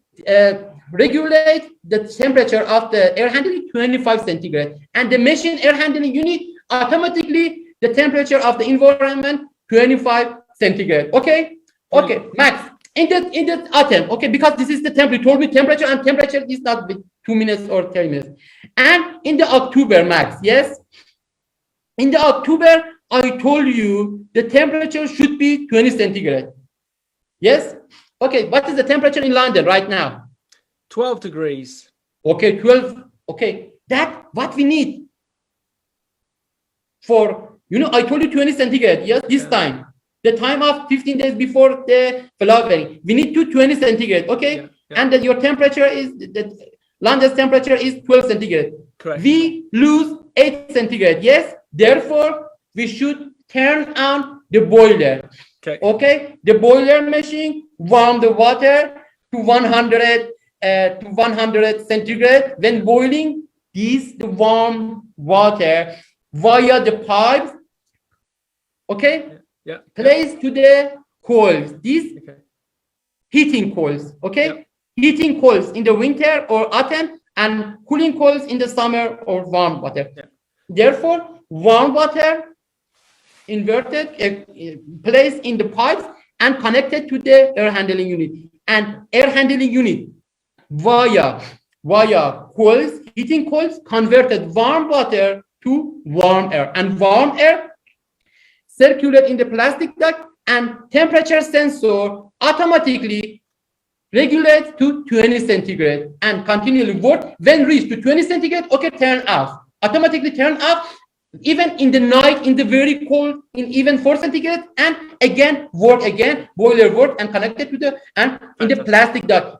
regulate the temperature of the air handling 25 centigrade, and the machine air handling unit automatically the temperature of the environment 25 centigrade, okay? Okay, Max, in the atom, okay, because this is the temperature, you told me temperature, and temperature is not with 2 minutes or 10 minutes. And in the October, Max, yes? In the October, I told you the temperature should be 20 centigrade. Yes? Okay, what is the temperature in London right now? 12 degrees. Okay, 12. Okay, that what we need for, you know, I told you 20 centigrade, yes, this time. The time of 15 days before the flowering. We need to 20 centigrade, okay? And that your temperature is, the London's temperature is 12 centigrade. Correct. We lose 8 centigrade, yes? Therefore, we should turn on the boiler. Okay. Okay, the boiler machine warm the water to 100 centigrade. When boiling, the warm water via the pipes, okay, placed to the coils. These heating coils, okay, heating coils in the winter or autumn, and cooling coils in the summer or warm water. Therefore, warm water inverted, placed in the pipes and connected to the air handling unit, and air handling unit via coils, heating coils, converted warm water to warm air, and warm air circulate in the plastic duct, and temperature sensor automatically regulates to 20 centigrade and continually work. When reached to 20 centigrade, okay, turn off, automatically turn off. Even in the night, in the very cold, in even 4 centigrade, and again work again, boiler work, and connected to the, and in the plastic dot,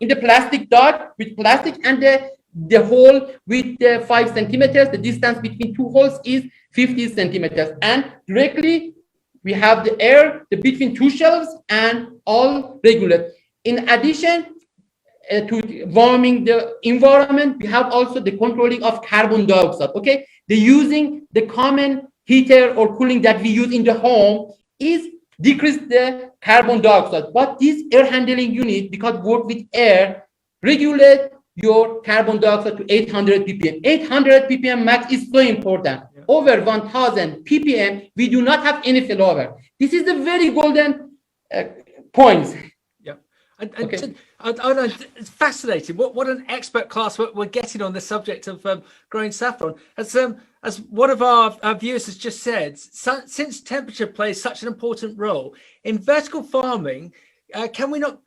with plastic, and the hole with the 5 centimeters, the distance between two holes is 50 centimeters, and directly we have the air between two shelves and all regular. In addition to warming the environment, we have also the controlling of carbon dioxide, okay? The using the common heater or cooling that we use in the home is decrease the carbon dioxide. But this air handling unit, because work with air, regulate your carbon dioxide to 800 ppm. 800 ppm max is so important. Over 1000 ppm, we do not have any failover. This is the very golden points. It's fascinating. What an expert class we're getting on the subject of growing saffron. As one of our viewers has just said, since temperature plays such an important role in vertical farming, can we not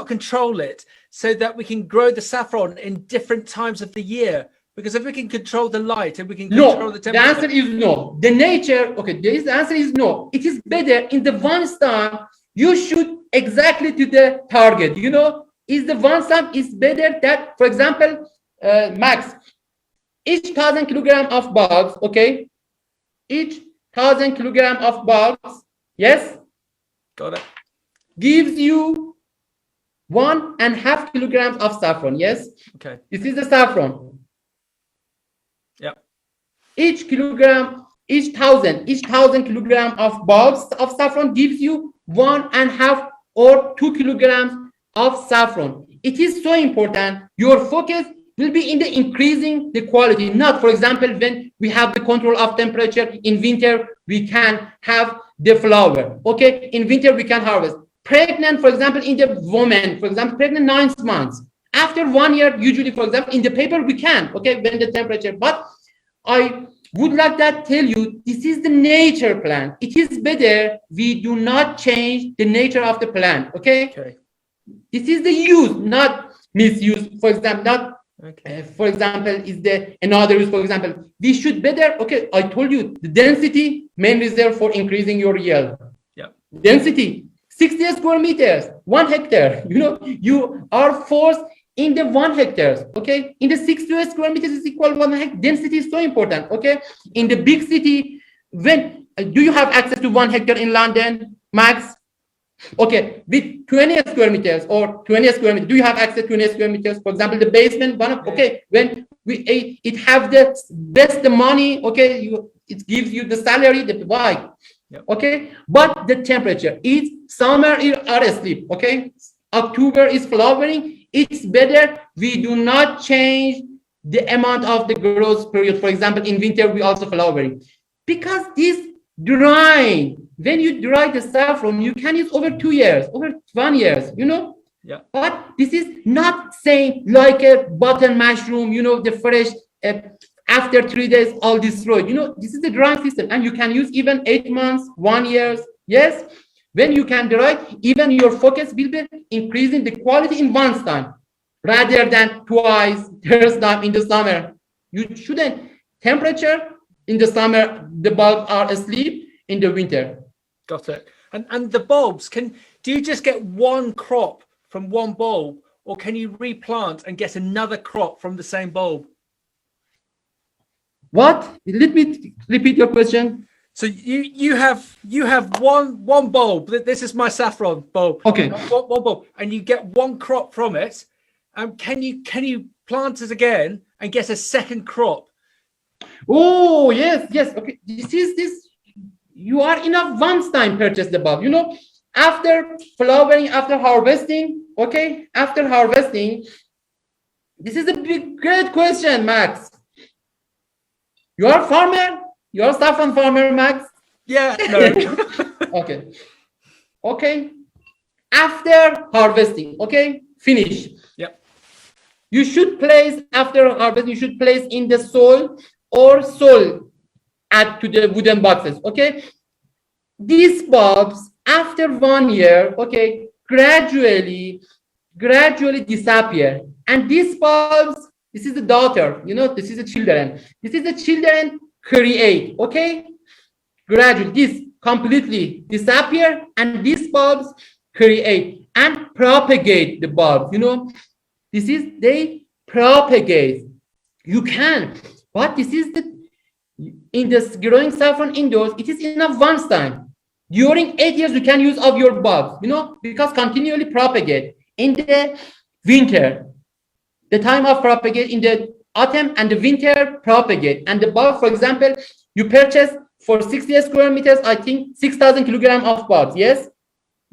control it so that we can grow the saffron in different times of the year? Because if we can control the light and we can control the temperature. The answer is no. The nature, okay, the answer is no. It is better in the one stem. You should exactly to the target. You know, is the one stem is better that, for example, Max, each 1,000 kilogram of bulbs, okay, each 1,000 kilogram of bulbs, yes, got it, gives you 1.5 kilograms of saffron. Yes, okay, this is the saffron. Yeah, each 1,000 kilogram of bulbs of saffron gives you 1.5 or 2 kilograms of saffron. It is so important. Your focus will be in the increasing the quality, not, for example, when we have the control of temperature in winter, we can have the flower. Okay, in winter we can harvest. Pregnant, for example, in the woman, for example, pregnant 9 months. After 1 year, usually, for example, in the paper we can, okay, when the temperature, but I would like that tell you this is the nature plant. It is better we do not change the nature of the plant. Okay. Okay. This is the use, not misuse. For example, not Okay. for example, is the another use. For example, we should better. Okay, I told you the density main reserve for increasing your yield. Yeah. Density 60 square meters, 1 hectare. You know, you are forced in the 1 hectares. Okay, in the 60 square meters is equal 1 hectare. Density is so important. Okay, in the big city, when do you have access to 1 hectare in London, Max? Okay, with 20 square meters or 20 square meters, do you have access to 20 square meters? For example, the basement one. Okay, when it have the best money. Okay, it gives you the salary. The why? Yep. Okay, but the temperature is summer are asleep. Okay, October is flowering. It's better we do not change the amount of the growth period. For example, in winter we also flowering because this drying. When you dry the saffron, you can use over 2 years, over 1 year, you know. Yeah. But this is not saying like a button mushroom, you know, the fresh after 3 days all destroyed. You know, this is the drying system, and you can use even 8 months, 1 year. Yes. When you can dry, even your focus will be increasing the quality in one time rather than twice, third time in the summer. You shouldn't temperature in the summer, the bulbs are asleep. In the winter. Got it. And the bulbs, do you just get one crop from one bulb, or can you replant and get another crop from the same bulb? What? Let me repeat your question. So you have one bulb. This is my saffron bulb. Okay. One bulb, and you get one crop from it. Can you plant it again and get a second crop? Oh yes. Okay. This. You are enough once time purchase the bulb. You know, after flowering, after harvesting. Okay, after harvesting. This is a great question, Max. You are farmer. You are saffron farmer, Max. Yeah. No. Okay. After harvesting. Okay. Finish. Yep. You should place after harvesting. You should place in the soil or soil. Add to the wooden boxes. Okay, these bulbs after 1 year, okay, gradually disappear, and these bulbs, this is the daughter, you know, this is the children, create. Okay, gradually this completely disappear, and these bulbs create and propagate the bulb. You know, they propagate. You can, but this is the in this growing saffron indoors, it is enough one time. During 8 years, you can use of your bulbs, you know, because continually propagate. In the winter, the time of propagate in the autumn and the winter propagate. And the bulb, for example, you purchase for 60 square meters, I think 6,000 kilograms of bulbs. Yes.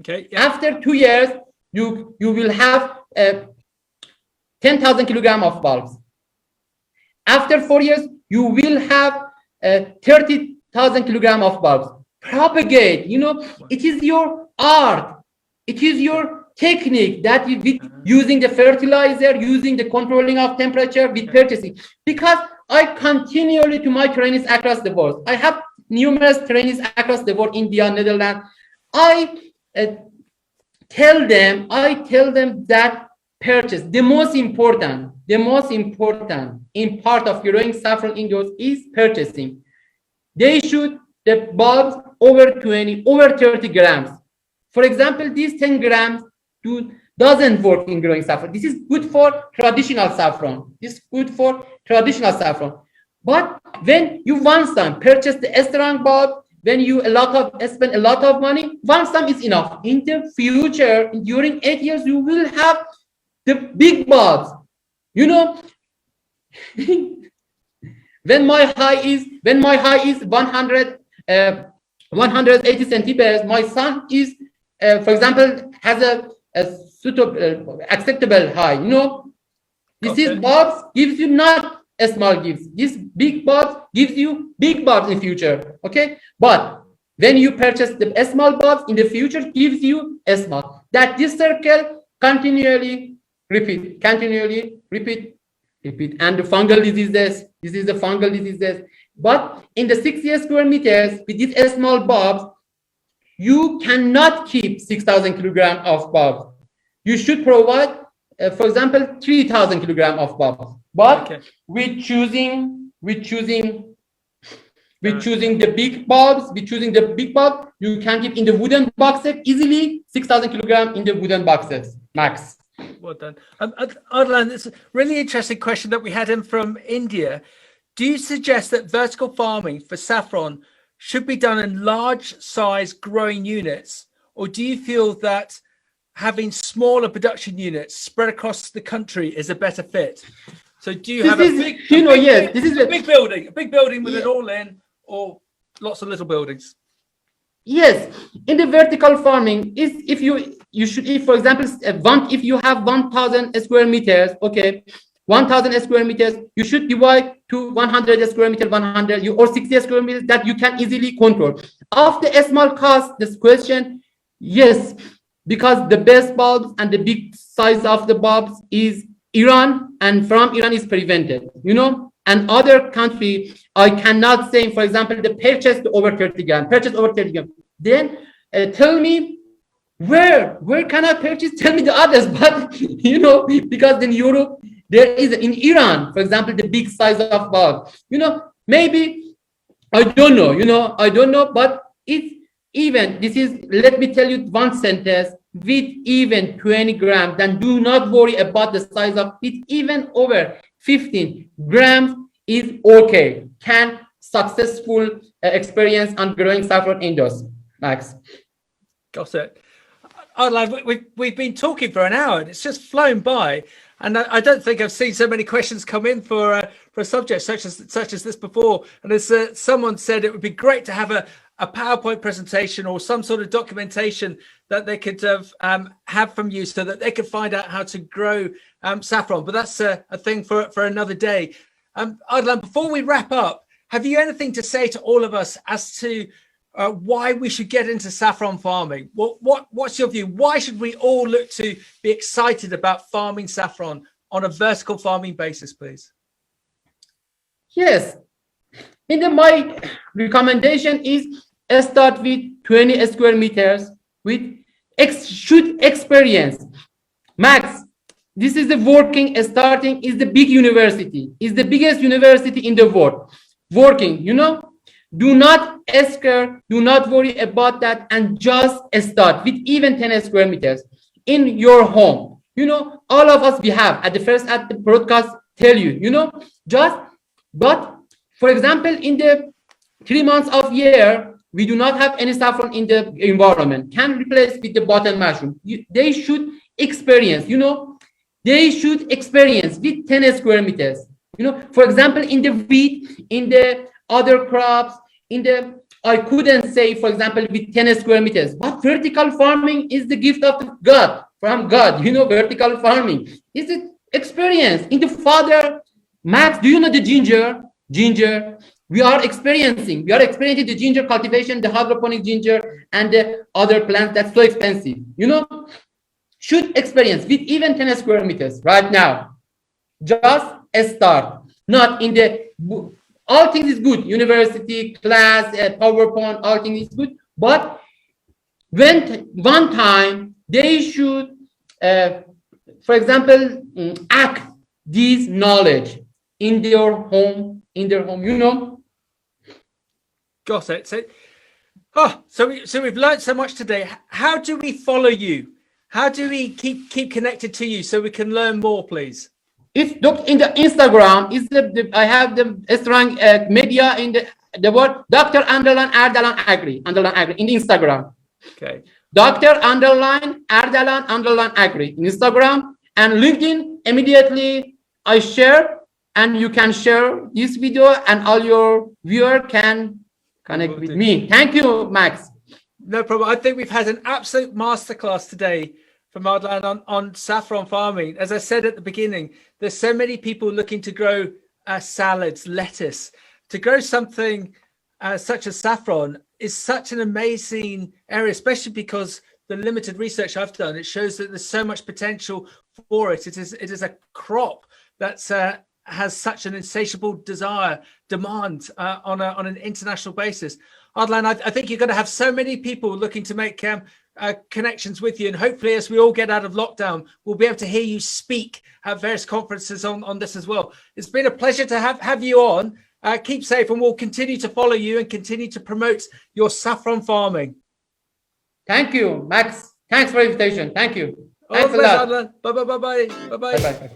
Okay. Yeah. After 2 years, you will have 10,000 kilograms of bulbs. After 4 years, you will have 30,000 kilograms of bulbs. Propagate, you know, it is your art. It is your technique that you with using the fertilizer, using the controlling of temperature with purchasing. Because I continually to my trainees across the world. I have numerous trainees across the world, India, Netherlands. I tell them that purchase, the most important in part of growing saffron indoors is purchasing. They should, the bulbs over 30 grams. For example, these 10 grams doesn't work in growing saffron. This is good for traditional saffron. But when you once time purchase the strong bulb, when you spend a lot of money, once time is enough. In the future, during 8 years, you will have the big bulbs. You know, when my high is 180 centimeters, my son is, for example, has a suitable, acceptable height. You know, this is bulbs gives you not a small gifts. This big bulbs gives you big bulbs in the future. Okay, but when you purchase the small bulbs in the future, gives you a small. That this circle continually repeat, and the fungal diseases. This is the fungal diseases. But in the 60 square meters with these small bulbs, you cannot keep 6,000 kilograms of bulbs. You should provide, for example, 3,000 kilograms of bulbs. But Okay. we're choosing the big bulbs. You can keep in the wooden boxes easily 6,000 kilograms in the wooden boxes max. Well done. Adlan, it's a really interesting question that we had in from India. Do you suggest that vertical farming for saffron should be done in large size growing units, or do you feel that having smaller production units spread across the country is a better fit? So do you have a big building with it all in, or lots of little buildings? Yes, in the vertical farming, if for example, if you have 1,000 square meters, okay, 1,000 square meters, you should divide to 100 square meter, 100 or 60 square meters that you can easily control. After a small cost, this question, yes, because the best bulbs and the big size of the bulbs is Iran, and from Iran is prevented, and other country, I cannot say, for example, the purchase over 30 grams. Then tell me where can I purchase? Tell me the others, but because in Europe there is, in Iran, for example, the big size of bulb. Maybe I don't know, but it's even. This is, let me tell you one sentence. With even 20 grams, then do not worry about the size of it. Even over 15 grams is okay. Can successful experience on growing saffron indoors. Max. Got it. We've been talking for an hour and it's just flown by. And I don't think I've seen so many questions come in for a subject such as this before. And as someone said, it would be great to have a PowerPoint presentation or some sort of documentation that they could have from you so that they could find out how to grow saffron. But that's a thing for another day. Adlan, before we wrap up, have you anything to say to all of us as to why we should get into saffron farming? What's your view? Why should we all look to be excited about farming saffron on a vertical farming basis, please? Yes. My recommendation is start with 20 square meters with should experience. Max, this is the working starting is the big university, is the biggest university in the world. Working, do not scare, do not worry about that, and just start with even 10 square meters in your home. All of us, we have at the broadcast tell you, but for example, in the 3 months of year, we do not have any saffron in the environment. Can replace with the button mushroom. They should experience, they should experience with 10 square meters. For example, in the wheat, in the other crops, I couldn't say, for example, with 10 square meters, but vertical farming is the gift of God, from God, vertical farming. Is it experience in the further? Max, do you know the ginger? We are experiencing the ginger cultivation, the hydroponic ginger, and the other plants that's so expensive. Should experience with even 10 square meters right now. Just start. Not in the all things is good. University, class, PowerPoint, all things is good. But when one time they should, for example, act this knowledge in their home, Got it. So we've learned so much today. How do we follow you? How do we keep connected to you so we can learn more, please? It's in the Instagram. I have the strong media in the word Dr. Ardalan Agri in Instagram. Okay. Dr. Ardalan Agri in Instagram and LinkedIn. Immediately I share, and you can share this video, and all your viewer can connect with me. Thank you, Max. No problem. I think we've had an absolute masterclass today from Adlan on saffron farming. As I said at the beginning, there's so many people looking to grow salads, lettuce. To grow something such as saffron is such an amazing area, especially because the limited research I've done, it shows that there's so much potential for it. It is a crop that's has such an insatiable demand on an international basis. Adlan, I think you're going to have so many people looking to make connections with you, and hopefully as we all get out of lockdown, we'll be able to hear you speak at various conferences on this as well. It's been a pleasure to have you on. Keep safe, and we'll continue to follow you and continue to promote your saffron farming. Thank you, Max. Thanks for the invitation. Thank you. Thanks a lot. Bye bye. Bye bye.